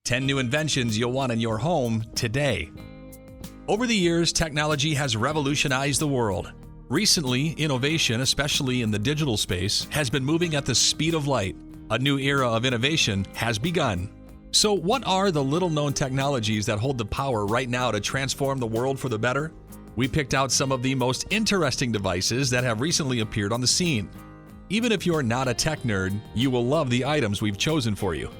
10 new inventions you'll want in your home today. Over the years, technology has revolutionized the world. Recently, innovation, especially in the digital space, has been moving at the speed of light. A new era of innovation has begun. So what are the little-known technologies that hold the power right now to transform the world for the better? We picked out some of the most interesting devices that have recently appeared on the scene. Even if you're not a tech nerd, you will love the items we've chosen for you.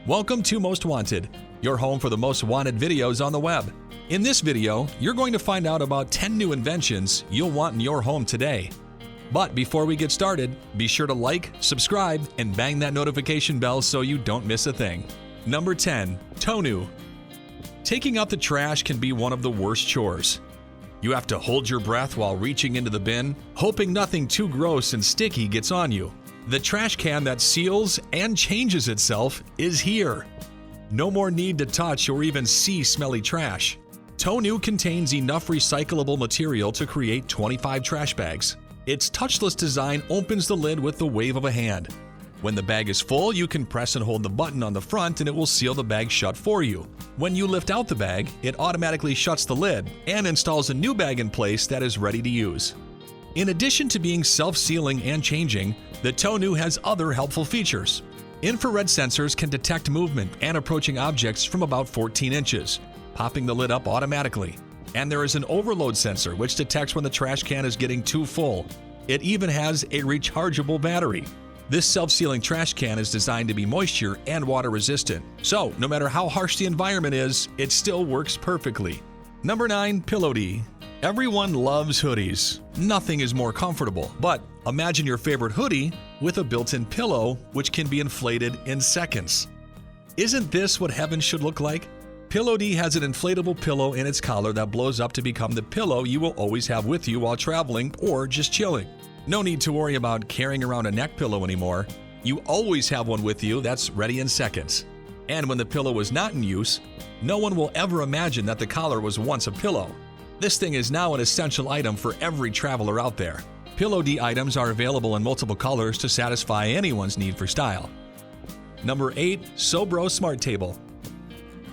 Welcome to Most Wanted, your home for the most wanted videos on the web. In this video, you're going to find out about 10 new inventions you'll want in your home today. But before we get started, be sure to like, subscribe, and bang that notification bell so you don't miss a thing. Number 10. Tonu. Taking out the trash can be one of the worst chores. You have to hold your breath while reaching into the bin, hoping nothing too gross and sticky gets on you. The trash can that seals and changes itself is here. No more need to touch or even see smelly trash. Tonu contains enough recyclable material to create 25 trash bags. Its touchless design opens the lid with the wave of a hand. When the bag is full, you can press and hold the button on the front and it will seal the bag shut for you. When you lift out the bag, it automatically shuts the lid and installs a new bag in place that is ready to use. In addition to being self-sealing and changing, the Tonu has other helpful features. Infrared sensors can detect movement and approaching objects from about 14 inches, popping the lid up automatically. And there is an overload sensor which detects when the trash can is getting too full. It even has a rechargeable battery. This self-sealing trash can is designed to be moisture and water resistant, so no matter how harsh the environment is, it still works perfectly. Number 9. Pillow-D. Everyone loves hoodies. Nothing is more comfortable, but imagine your favorite hoodie with a built-in pillow which can be inflated in seconds. Isn't this what heaven should look like? Pillow-D has an inflatable pillow in its collar that blows up to become the pillow you will always have with you while traveling or just chilling. No need to worry about carrying around a neck pillow anymore. You always have one with you that's ready in seconds. And when the pillow is not in use, no one will ever imagine that the collar was once a pillow. This thing is now an essential item for every traveler out there. Pillow-D items are available in multiple colors to satisfy anyone's need for style. Number 8. Sobro Smart Table.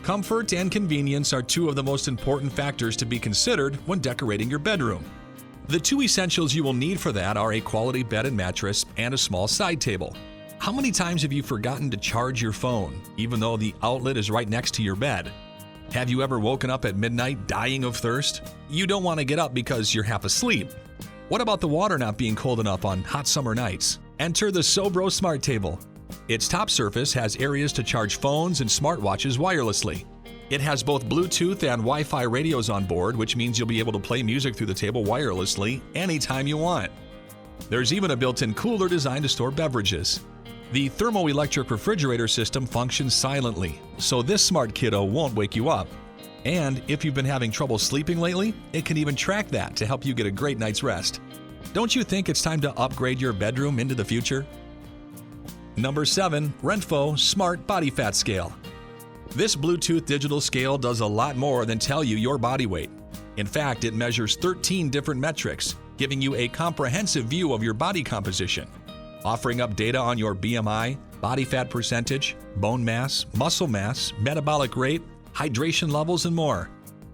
Comfort and convenience are two of the most important factors to be considered when decorating your bedroom. The two essentials you will need for that are a quality bed and mattress and a small side table. How many times have you forgotten to charge your phone, even though the outlet is right next to your bed? Have you ever woken up at midnight dying of thirst? You don't want to get up because you're half asleep. What about the water not being cold enough on hot summer nights? Enter the Sobro Smart Table. Its top surface has areas to charge phones and smartwatches wirelessly. It has both Bluetooth and Wi-Fi radios on board, which means you'll be able to play music through the table wirelessly anytime you want. There's even a built-in cooler designed to store beverages. The thermoelectric refrigerator system functions silently, so this smart kiddo won't wake you up. And if you've been having trouble sleeping lately, it can even track that to help you get a great night's rest. Don't you think it's time to upgrade your bedroom into the future? Number 7. Renfo Smart Body Fat Scale. This Bluetooth digital scale does a lot more than tell you your body weight. In fact, it measures 13 different metrics, giving you a comprehensive view of your body composition, offering up data on your BMI, body fat percentage, bone mass, muscle mass, metabolic rate, hydration levels, and more.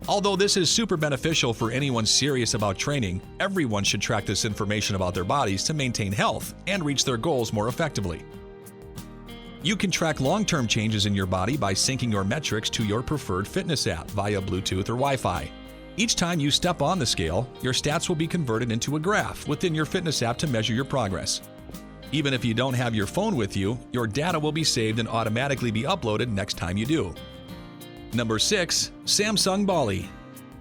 Although this is super beneficial for anyone serious about training, everyone should track this information about their bodies to maintain health and reach their goals more effectively. You can track long-term changes in your body by syncing your metrics to your preferred fitness app via Bluetooth or Wi-Fi. Each time you step on the scale, your stats will be converted into a graph within your fitness app to measure your progress. Even if you don't have your phone with you, your data will be saved and automatically be uploaded next time you do. Number 6. Samsung Bali.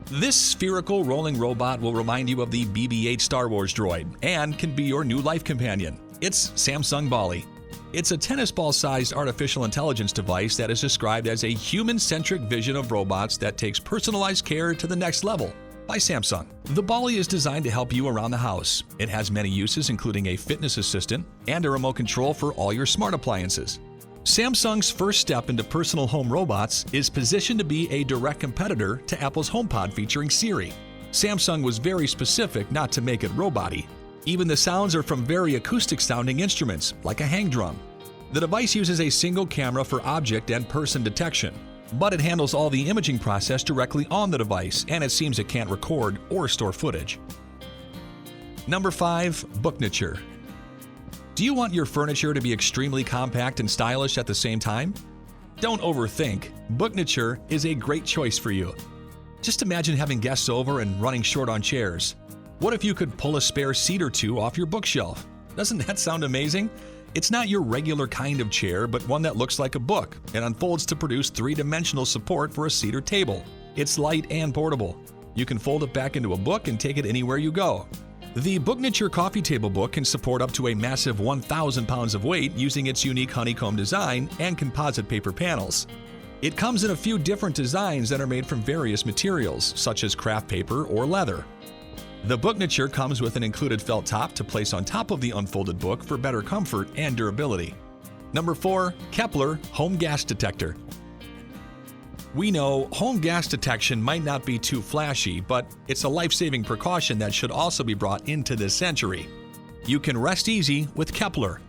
This spherical rolling robot will remind you of the BB-8 Star Wars droid and can be your new life companion. It's Samsung Bali. It's a tennis ball-sized artificial intelligence device that is described as a human-centric vision of robots that takes personalized care to the next level by Samsung. The Bali is designed to help you around the house. It has many uses, including a fitness assistant and a remote control for all your smart appliances. Samsung's first step into personal home robots is positioned to be a direct competitor to Apple's HomePod featuring Siri. Samsung was very specific not to make it robot-y. Even the sounds are from very acoustic-sounding instruments, like a hang drum. The device uses a single camera for object and person detection, but it handles all the imaging process directly on the device, and it seems it can't record or store footage. Number 5. Bookniture. Do you want your furniture to be extremely compact and stylish at the same time? Don't overthink. Bookniture is a great choice for you. Just imagine having guests over and running short on chairs. What if you could pull a spare seat or two off your bookshelf? Doesn't that sound amazing? It's not your regular kind of chair, but one that looks like a book and unfolds to produce three-dimensional support for a seat or table. It's light and portable. You can fold it back into a book and take it anywhere you go. The Bookniture coffee table book can support up to a massive 1,000 pounds of weight using its unique honeycomb design and composite paper panels. It comes in a few different designs that are made from various materials, such as craft paper or leather. The Bookniture comes with an included felt top to place on top of the unfolded book for better comfort and durability. Number 4. Kepler Home Gas Detector. We know home gas detection might not be too flashy, but it's a life-saving precaution that should also be brought into this century. You can rest easy with Kepler.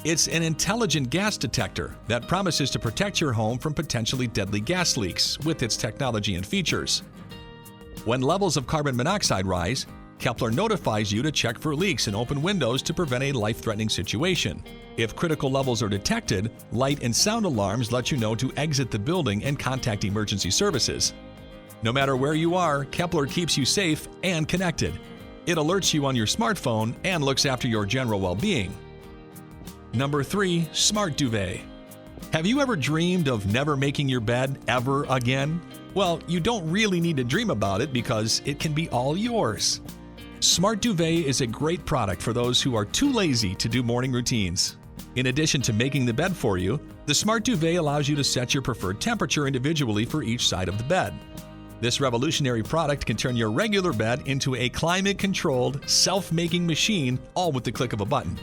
It's an intelligent gas detector that promises to protect your home from potentially deadly gas leaks with its technology and features. When levels of carbon monoxide rise, Kepler notifies you to check for leaks and open windows to prevent a life-threatening situation. If critical levels are detected, light and sound alarms let you know to exit the building and contact emergency services. No matter where you are, Kepler keeps you safe and connected. It alerts you on your smartphone and looks after your general well-being. Number 3. Smart Duvet. Have you ever dreamed of never making your bed ever again? Well, you don't really need to dream about it because it can be all yours. Smart Duvet is a great product for those who are too lazy to do morning routines. In addition to making the bed for you, the Smart Duvet allows you to set your preferred temperature individually for each side of the bed. This revolutionary product can turn your regular bed into a climate-controlled, self-making machine, all with the click of a button.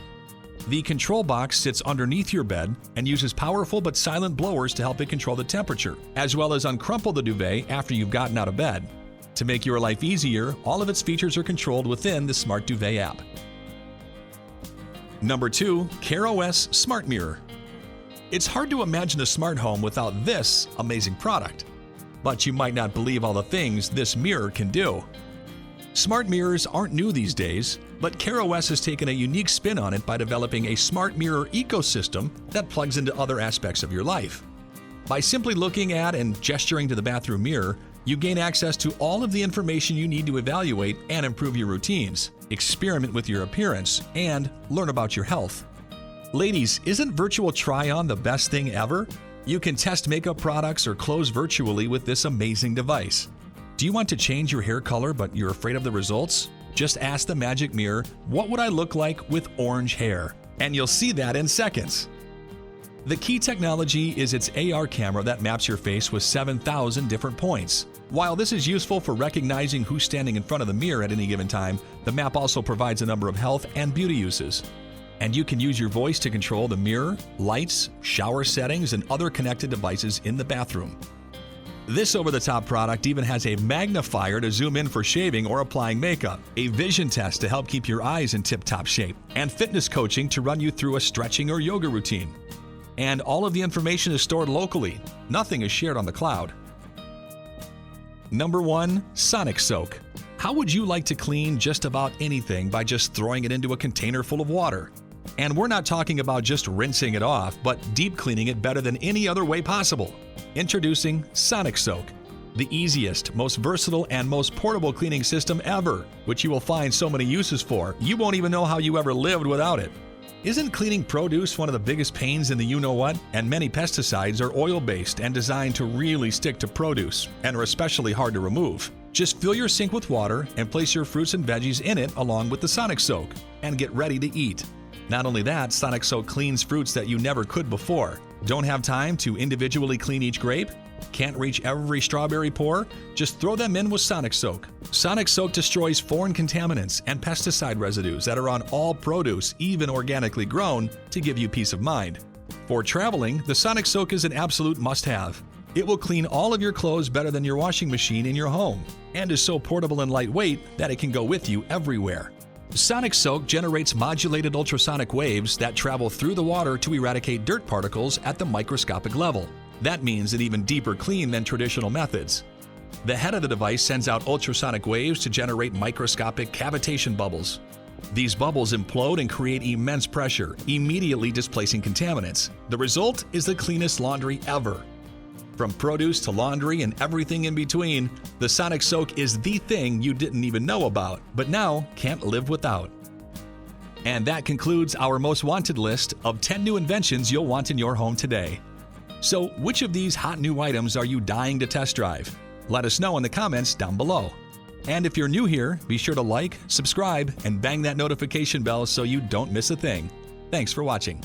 The control box sits underneath your bed and uses powerful but silent blowers to help it control the temperature, as well as uncrumple the duvet after you've gotten out of bed. To make your life easier, all of its features are controlled within the Smart Duvet app. Number 2. Careos Smart Mirror. It's hard to imagine a smart home without this amazing product. But you might not believe all the things this mirror can do. Smart mirrors aren't new these days, but Careos has taken a unique spin on it by developing a smart mirror ecosystem that plugs into other aspects of your life. By simply looking at and gesturing to the bathroom mirror, you gain access to all of the information you need to evaluate and improve your routines, experiment with your appearance, and learn about your health. Ladies, isn't virtual try-on the best thing ever? You can test makeup products or clothes virtually with this amazing device. Do you want to change your hair color but you're afraid of the results? Just ask the magic mirror, "What would I look like with orange hair?" And you'll see that in seconds. The key technology is its AR camera that maps your face with 7,000 different points. While this is useful for recognizing who's standing in front of the mirror at any given time, the map also provides a number of health and beauty uses. And you can use your voice to control the mirror, lights, shower settings, and other connected devices in the bathroom. This over-the-top product even has a magnifier to zoom in for shaving or applying makeup, a vision test to help keep your eyes in tip-top shape, and fitness coaching to run you through a stretching or yoga routine. And all of the information is stored locally. Nothing is shared on the cloud. Number 1. Sonic Soak. How would you like to clean just about anything by just throwing it into a container full of water? And we're not talking about just rinsing it off, but deep cleaning it better than any other way possible. Introducing Sonic Soak, the easiest, most versatile, and most portable cleaning system ever, which you will find so many uses for, you won't even know how you ever lived without it. Isn't cleaning produce one of the biggest pains in the you-know-what? And many pesticides are oil-based and designed to really stick to produce, and are especially hard to remove. Just fill your sink with water and place your fruits and veggies in it along with the Sonic Soak, and get ready to eat. Not only that, Sonic Soak cleans fruits that you never could before. Don't have time to individually clean each grape? Can't reach every strawberry pore? Just throw them in with Sonic Soak. Sonic Soak destroys foreign contaminants and pesticide residues that are on all produce, even organically grown, to give you peace of mind. For traveling, the Sonic Soak is an absolute must-have. It will clean all of your clothes better than your washing machine in your home, and is so portable and lightweight that it can go with you everywhere. Sonic Soak generates modulated ultrasonic waves that travel through the water to eradicate dirt particles at the microscopic level. That means an even deeper clean than traditional methods. The head of the device sends out ultrasonic waves to generate microscopic cavitation bubbles. These bubbles implode and create immense pressure, immediately displacing contaminants. The result is the cleanest laundry ever. From produce to laundry and everything in between, the Sonic Soak is the thing you didn't even know about, but now can't live without. And that concludes our most wanted list of 10 new inventions you'll want in your home today. So, which of these hot new items are you dying to test drive? Let us know in the comments down below. And if you're new here, be sure to like, subscribe, and bang that notification bell so you don't miss a thing. Thanks for watching.